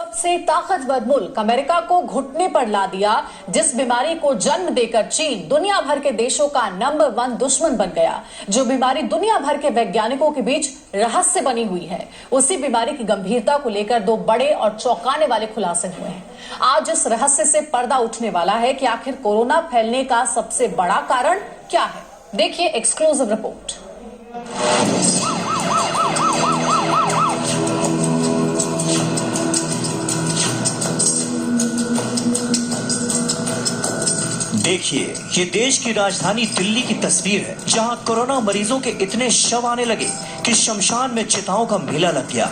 सबसे ताकतवर मुल्क अमेरिका को घुटने पर ला दिया। जिस बीमारी को जन्म देकर चीन दुनिया भर के देशों का नंबर 1 दुश्मन बन गया, जो बीमारी दुनिया भर के वैज्ञानिकों के बीच रहस्य बनी हुई है, उसी बीमारी की गंभीरता को लेकर 2 बड़े और चौंकाने वाले खुलासे हुए हैं। आज इस रहस्य से पर्दा उठने वाला है कि आखिर कोरोना फैलने का सबसे बड़ा कारण क्या है। देखिए एक्सक्लूसिव रिपोर्ट। देखिए, ये देश की राजधानी दिल्ली की तस्वीर है, जहां कोरोना मरीजों के इतने शव आने लगे कि शमशान में चिताओं का मेला लग गया।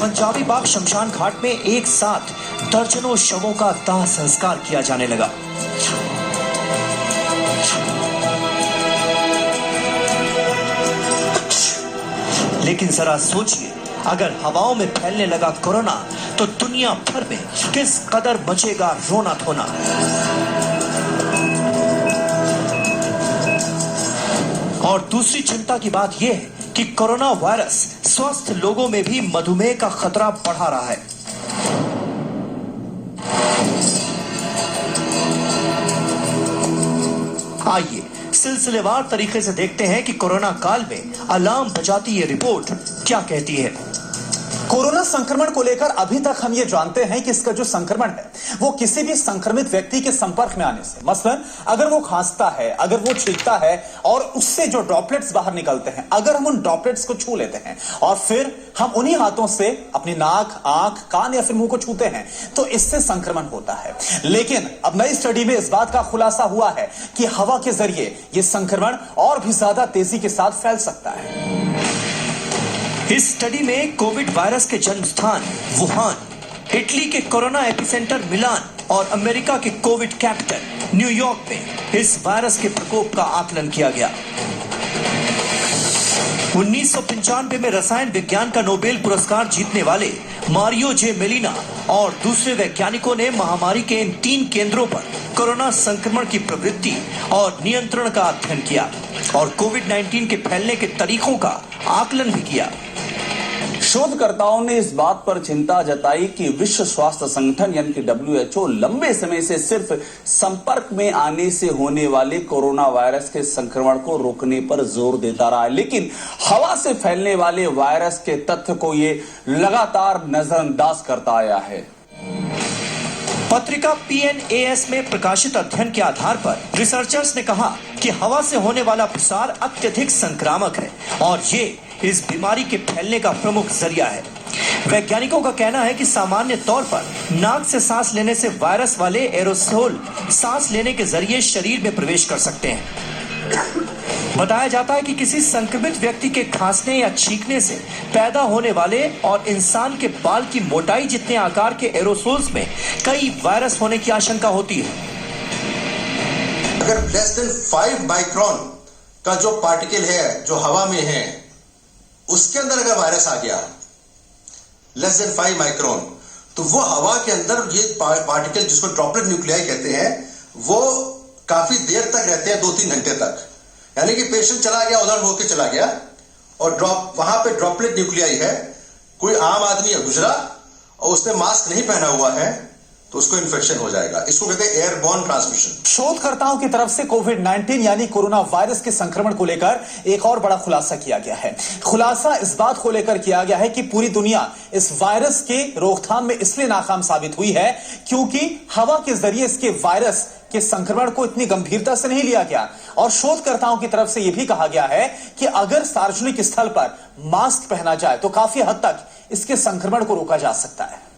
पंजाबी बाग शमशान घाट में एक साथ दर्जनों शवों का दाह संस्कार किया जाने लगा। लेकिन जरा सोचिए, अगर हवाओं में फैलने लगा कोरोना तो दुनिया भर में किस कदर मचेगा रोना धोना। और दूसरी चिंता की बात यह है कि कोरोना वायरस स्वस्थ लोगों में भी मधुमेह का खतरा बढ़ा रहा है। आइए सिलसिलेवार तरीके से देखते हैं कि कोरोना काल में अलार्म बजाती ये रिपोर्ट क्या कहती है। कोरोना संक्रमण को लेकर अभी तक हम ये जानते हैं कि इसका जो संक्रमण है वो किसी भी संक्रमित व्यक्ति के संपर्क में आने से, मसलन अगर वो खांसता है, अगर वो छींकता है और उससे जो ड्रॉपलेट्स बाहर निकलते हैं, अगर हम उन ड्रॉपलेट्स को छू लेते हैं और फिर हम उन्हीं हाथों से अपनी नाक, आंख, कान या फिर मुंह को छूते हैं तो इससे संक्रमण होता है। लेकिन अब नई स्टडी में इस बात का खुलासा हुआ है कि हवा के जरिए यह संक्रमण और भी ज्यादा तेजी के साथ फैल सकता है। इस स्टडी में कोविड वायरस के जन्म स्थान वुहान, इटली के कोरोना एपिसेंटर मिलान और अमेरिका के कोविड कैपिटल न्यूयॉर्क में इस वायरस के प्रकोप का आकलन किया गया। 1995 में रसायन विज्ञान का नोबेल पुरस्कार जीतने वाले मारियो जे मेलिना और दूसरे वैज्ञानिकों ने महामारी के इन 3 केंद्रों पर कोरोना संक्रमण की प्रवृत्ति और नियंत्रण का अध्ययन किया और कोविड-19 के फैलने के तरीकों का आकलन भी किया। शोधकर्ताओं ने इस बात पर चिंता जताई कि विश्व स्वास्थ्य संगठन यानी कि WHO लंबे समय से सिर्फ संपर्क में आने से होने वाले कोरोना वायरस के संक्रमण को रोकने पर जोर देता रहा है, लेकिन हवा से फैलने वाले वायरस के तथ्य को ये लगातार नजरअंदाज करता आया है। पत्रिका PNAS में प्रकाशित अध्ययन के आधार पर रिसर्चर्स ने कहा कि हवा से होने वाला प्रसार अत्यधिक संक्रामक है और ये इस बीमारी के फैलने का प्रमुख जरिया है। वैज्ञानिकों का कहना है कि सामान्य तौर पर नाक से सांस लेने से वायरस वाले एरोसोल सांस लेने के जरिए शरीर में प्रवेश कर सकते हैं। बताया जाता है कि किसी संक्रमित व्यक्ति के खांसने या छींकने से पैदा होने वाले और इंसान के बाल की मोटाई जितने आकार के एरोसोल्स में कई वायरस होने की आशंका होती है। अगर लेस देन 5 माइक्रोन का जो पार्टिकल है जो हवा में है उसके अंदर अगर वायरस आ गया लेस देन 5 माइक्रोन, तो वो हवा के अंदर ये पार्टिकल जिसको ड्रॉपलेट न्यूक्लियाई कहते हैं वो काफी देर तक रहते हैं, 2-3 घंटे तक। यानी कि पेशेंट चला गया, उधर होके चला गया और वहां पे ड्रॉपलेट न्यूक्लियाई है, कोई आम आदमी है गुजरा और उसने मास्क नहीं पहना हुआ है तो उसको इन्फेक्शन हो जाएगा। इसको कहते हैं एयरबॉर्न ट्रांसमिशन। शोधकर्ताओं की तरफ से कोविड-19 यानी कोरोना वायरस के संक्रमण को लेकर एक और बड़ा खुलासा किया गया है। खुलासा इस बात को लेकर किया गया है कि पूरी दुनिया इस वायरस के रोकथाम में इसलिए नाकाम साबित हुई है क्योंकि हवा के जरिए इसके वायरस के संक्रमण को इतनी गंभीरता से नहीं लिया गया। और शोधकर्ताओं की तरफ से यह भी कहा गया है कि अगर सार्वजनिक स्थल पर मास्क पहना जाए तो काफी हद तक इसके संक्रमण को रोका जा सकता है।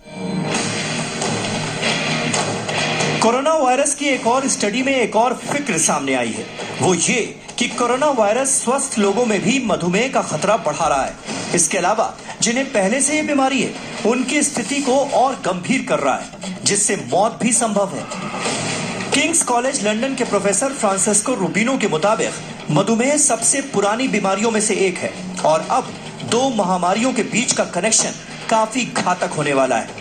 कोरोना वायरस की एक और स्टडी में एक और फिक्र सामने आई है, वो ये कि कोरोना वायरस स्वस्थ लोगों में भी मधुमेह का खतरा बढ़ा रहा है। इसके अलावा जिन्हें पहले से ये बीमारी है उनकी स्थिति को और गंभीर कर रहा है, जिससे मौत भी संभव है। किंग्स कॉलेज लंदन के प्रोफेसर फ्रांसिस्को रूबिनो के मुताबिक मधुमेह सबसे पुरानी बीमारियों में से एक है और अब 2 महामारियों के बीच का कनेक्शन काफी घातक होने वाला है।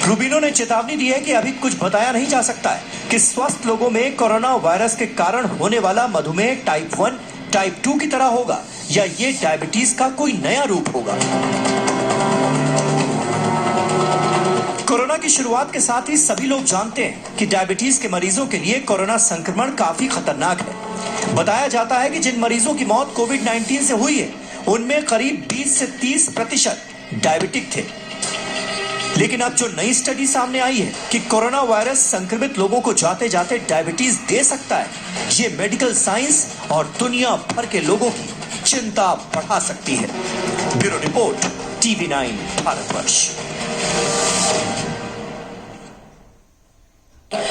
रूबिनो ने चेतावनी दी है कि अभी कुछ बताया नहीं जा सकता है कि स्वस्थ लोगों में कोरोना वायरस के कारण होने वाला मधुमेह टाइप 1 टाइप 2 की तरह होगा या ये डायबिटीज का कोई नया रूप होगा? कोरोना की शुरुआत के साथ ही सभी लोग जानते हैं कि डायबिटीज के मरीजों के लिए कोरोना संक्रमण काफी खतरनाक है। बताया जाता है कि जिन मरीजों की मौत कोविड-19 से हुई है उनमें करीब 20 से 30% डायबिटिक थे। लेकिन अब जो नई स्टडी सामने आई है कि कोरोना वायरस संक्रमित लोगों को जाते जाते डायबिटीज दे सकता है, ये मेडिकल साइंस और दुनिया भर के लोगों की चिंता बढ़ा सकती है। Bureau report, TV9 Bharatvarsh.